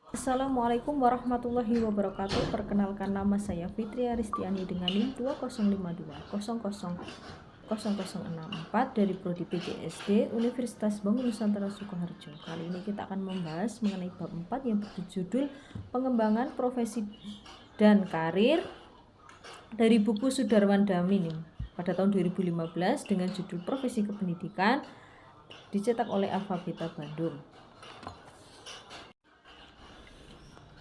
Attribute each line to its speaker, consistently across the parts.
Speaker 1: Assalamualaikum warahmatullahi wabarakatuh. Perkenalkan, nama saya Fitri Aristiani dengan NIM 2052000064 dari Prodi PGSD Universitas Bangun Nusantara Sukoharjo. Kali ini kita akan membahas mengenai bab 4 yang berjudul Pengembangan Profesi dan Karir dari buku Sudarman Damin pada tahun 2015 dengan judul Profesi Kependidikan, dicetak oleh Alfabeta Bandung.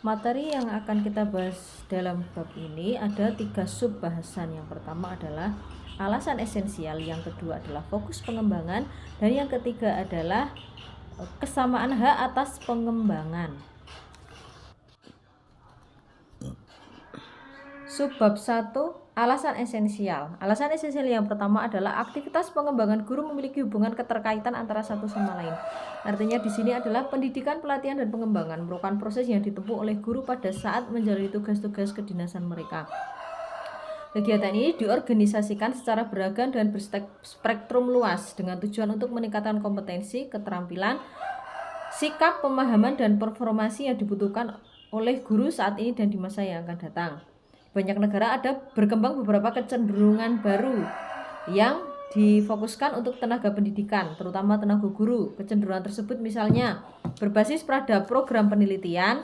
Speaker 1: Materi yang akan kita bahas dalam bab ini ada 3 sub bahasan. Yang pertama adalah alasan esensial, yang kedua adalah fokus pengembangan, dan yang ketiga adalah kesamaan hak atas pengembangan. Subbab 1, alasan esensial. Alasan esensial yang pertama adalah aktivitas pengembangan guru memiliki hubungan keterkaitan antara satu sama lain. Artinya di sini adalah pendidikan, pelatihan, dan pengembangan merupakan proses yang ditempuh oleh guru pada saat menjalani tugas-tugas kedinasan mereka. Kegiatan ini diorganisasikan secara beragam dan berspektrum luas dengan tujuan untuk meningkatkan kompetensi, keterampilan, sikap, pemahaman, dan performasi yang dibutuhkan oleh guru saat ini dan di masa yang akan datang. Banyak negara ada berkembang beberapa kecenderungan baru yang difokuskan untuk tenaga pendidikan, terutama tenaga guru. Kecenderungan tersebut misalnya berbasis pada program penelitian,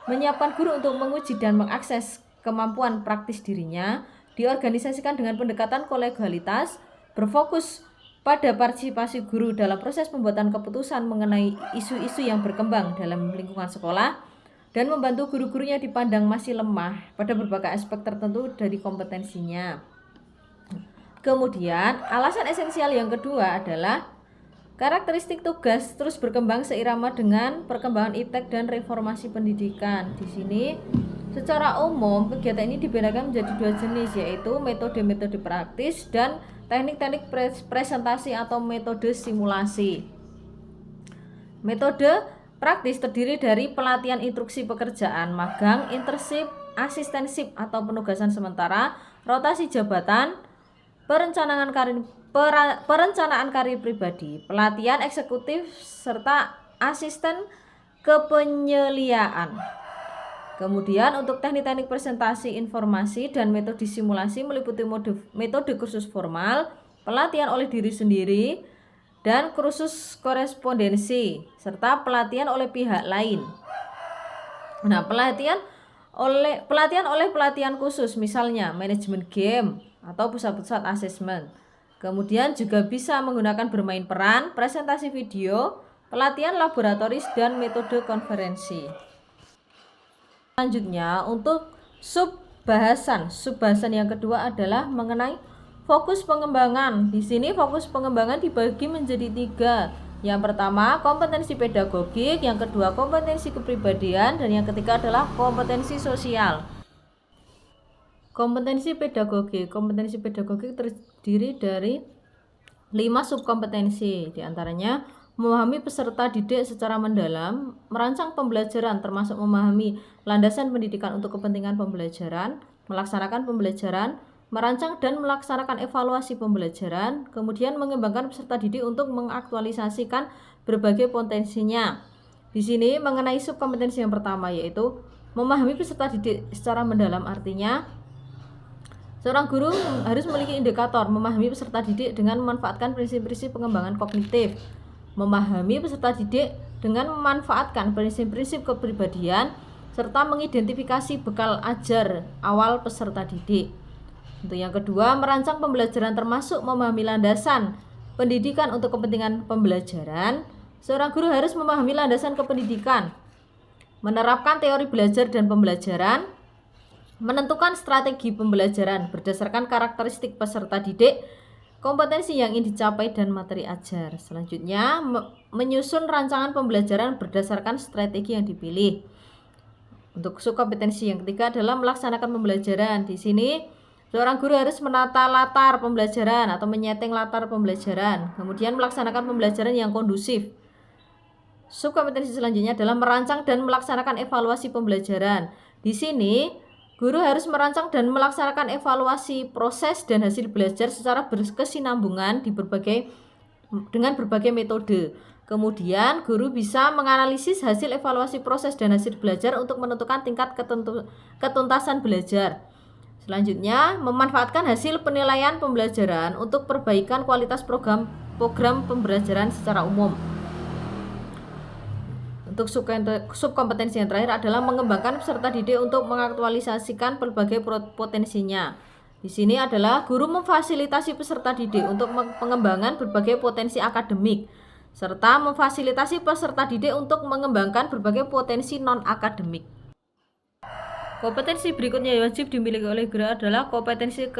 Speaker 1: menyiapkan guru untuk menguji dan mengakses kemampuan praktis dirinya, diorganisasikan dengan pendekatan kolegialitas, berfokus pada partisipasi guru dalam proses pembuatan keputusan mengenai isu-isu yang berkembang dalam lingkungan sekolah, dan membantu guru-gurunya dipandang masih lemah pada berbagai aspek tertentu dari kompetensinya. Kemudian, alasan esensial yang kedua adalah karakteristik tugas terus berkembang seirama dengan perkembangan iptek dan reformasi pendidikan. Di sini, secara umum, kegiatan ini dibedakan menjadi 2 jenis, yaitu metode-metode praktis dan teknik-teknik presentasi atau metode simulasi. Metode praktis terdiri dari pelatihan instruksi pekerjaan, magang, internship, asistensip atau penugasan sementara, rotasi jabatan, perencanaan karir pribadi, pelatihan eksekutif, serta asisten kepenyeliaan. Kemudian untuk teknik-teknik presentasi informasi dan metode simulasi meliputi metode kursus formal, pelatihan oleh diri sendiri, dan kursus korespondensi, serta pelatihan oleh pihak lain. Nah, pelatihan oleh pelatihan khusus, misalnya manajemen game atau pusat-pusat asesmen. Kemudian juga bisa menggunakan bermain peran, presentasi video, pelatihan laboratoris, dan metode konferensi. Selanjutnya, untuk subbahasan yang kedua adalah mengenai fokus pengembangan. Di sini fokus pengembangan dibagi menjadi 3. Yang pertama, kompetensi pedagogik, yang kedua kompetensi kepribadian, dan yang ketiga adalah kompetensi sosial. Kompetensi pedagogik terdiri dari 5 subkompetensi, diantaranya memahami peserta didik secara mendalam, merancang pembelajaran termasuk memahami landasan pendidikan untuk kepentingan pembelajaran, melaksanakan pembelajaran, merancang dan melaksanakan evaluasi pembelajaran, kemudian mengembangkan peserta didik untuk mengaktualisasikan berbagai potensinya. Di sini mengenai subkompetensi yang pertama, yaitu memahami peserta didik secara mendalam, artinya seorang guru harus memiliki indikator memahami peserta didik dengan memanfaatkan prinsip-prinsip pengembangan kognitif, memahami peserta didik dengan memanfaatkan prinsip-prinsip kepribadian, serta mengidentifikasi bekal ajar awal peserta didik. Untuk yang kedua, merancang pembelajaran termasuk memahami landasan pendidikan untuk kepentingan pembelajaran. Seorang guru harus memahami landasan kependidikan, menerapkan teori belajar dan pembelajaran, menentukan strategi pembelajaran berdasarkan karakteristik peserta didik, kompetensi yang ingin dicapai, dan materi ajar. Selanjutnya, menyusun rancangan pembelajaran berdasarkan strategi yang dipilih. Untuk subkompetensi yang ketiga adalah melaksanakan pembelajaran. Di sini seorang guru harus menata latar pembelajaran atau menyeting latar pembelajaran, kemudian melaksanakan pembelajaran yang kondusif. Subkompetensi selanjutnya adalah merancang dan melaksanakan evaluasi pembelajaran. Di sini, guru harus merancang dan melaksanakan evaluasi proses dan hasil belajar secara berkesinambungan dengan berbagai metode. Kemudian guru bisa menganalisis hasil evaluasi proses dan hasil belajar untuk menentukan tingkat ketuntasan belajar. Selanjutnya, memanfaatkan hasil penilaian pembelajaran untuk perbaikan kualitas program pembelajaran secara umum. Untuk subkompetensi yang terakhir adalah mengembangkan peserta didik untuk mengaktualisasikan berbagai potensinya. Di sini adalah guru memfasilitasi peserta didik untuk pengembangan berbagai potensi akademik, serta memfasilitasi peserta didik untuk mengembangkan berbagai potensi non-akademik. Kompetensi berikutnya yang wajib dimiliki oleh guru adalah kompetensi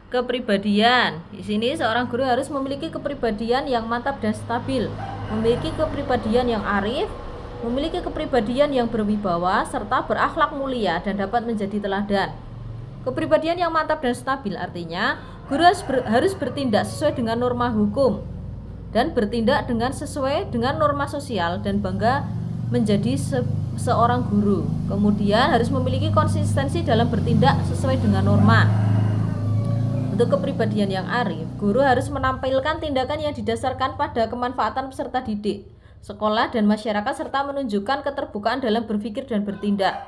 Speaker 1: kepribadian. Di sini seorang guru harus memiliki kepribadian yang mantap dan stabil, memiliki kepribadian yang arif, memiliki kepribadian yang berwibawa, serta berakhlak mulia dan dapat menjadi teladan. Kepribadian yang mantap dan stabil artinya guru harus bertindak sesuai dengan norma hukum dan bertindak sesuai dengan norma sosial dan bangga menjadi seorang guru. Kemudian harus memiliki konsistensi dalam bertindak sesuai dengan norma. Untuk kepribadian yang arif, guru harus menampilkan tindakan yang didasarkan pada kemanfaatan peserta didik, sekolah, dan masyarakat, serta menunjukkan keterbukaan dalam berpikir dan bertindak.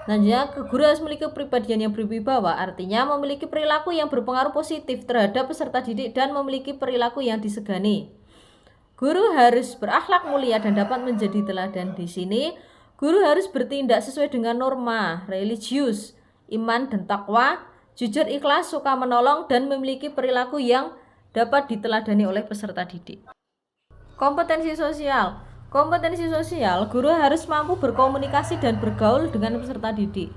Speaker 1: Selanjutnya, guru harus memiliki kepribadian yang berwibawa, artinya memiliki perilaku yang berpengaruh positif terhadap peserta didik dan memiliki perilaku yang disegani. Guru harus berakhlak mulia dan dapat menjadi teladan. Di sini, guru harus bertindak sesuai dengan norma religius, iman dan takwa, jujur, ikhlas, suka menolong, dan memiliki perilaku yang dapat diteladani oleh peserta didik. Kompetensi sosial. Kompetensi sosial, guru harus mampu berkomunikasi dan bergaul dengan peserta didik.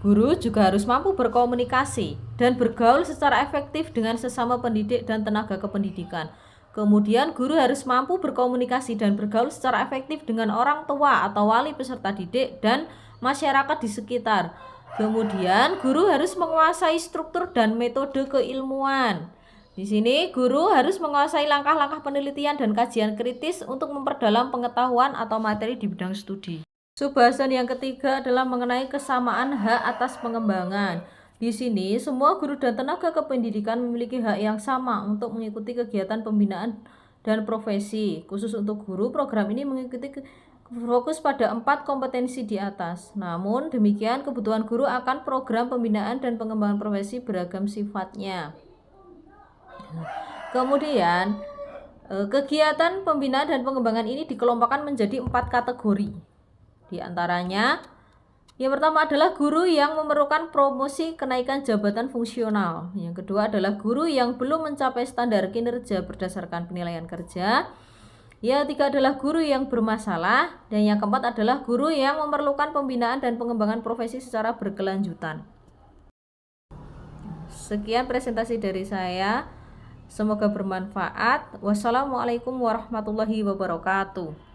Speaker 1: Guru juga harus mampu berkomunikasi dan bergaul secara efektif dengan sesama pendidik dan tenaga kependidikan. Kemudian guru harus mampu berkomunikasi dan bergaul secara efektif dengan orang tua atau wali peserta didik dan masyarakat di sekitar. Kemudian guru harus menguasai struktur dan metode keilmuan. Di sini guru harus menguasai langkah-langkah penelitian dan kajian kritis untuk memperdalam pengetahuan atau materi di bidang studi. Subbahasan yang ketiga adalah mengenai kesamaan hak atas pengembangan. Di sini semua guru dan tenaga kependidikan memiliki hak yang sama untuk mengikuti kegiatan pembinaan dan profesi. Khusus untuk guru, program ini mengikuti fokus pada 4 kompetensi di atas. Namun demikian, kebutuhan guru akan program pembinaan dan pengembangan profesi beragam sifatnya. Kemudian kegiatan pembinaan dan pengembangan ini dikelompokkan menjadi 4 kategori. Di antaranya, yang pertama adalah guru yang memerlukan promosi kenaikan jabatan fungsional. Yang kedua adalah guru yang belum mencapai standar kinerja berdasarkan penilaian kerja. Yang ketiga adalah guru yang bermasalah. Dan yang keempat adalah guru yang memerlukan pembinaan dan pengembangan profesi secara berkelanjutan. Sekian presentasi dari saya. Semoga bermanfaat. Wassalamualaikum warahmatullahi wabarakatuh.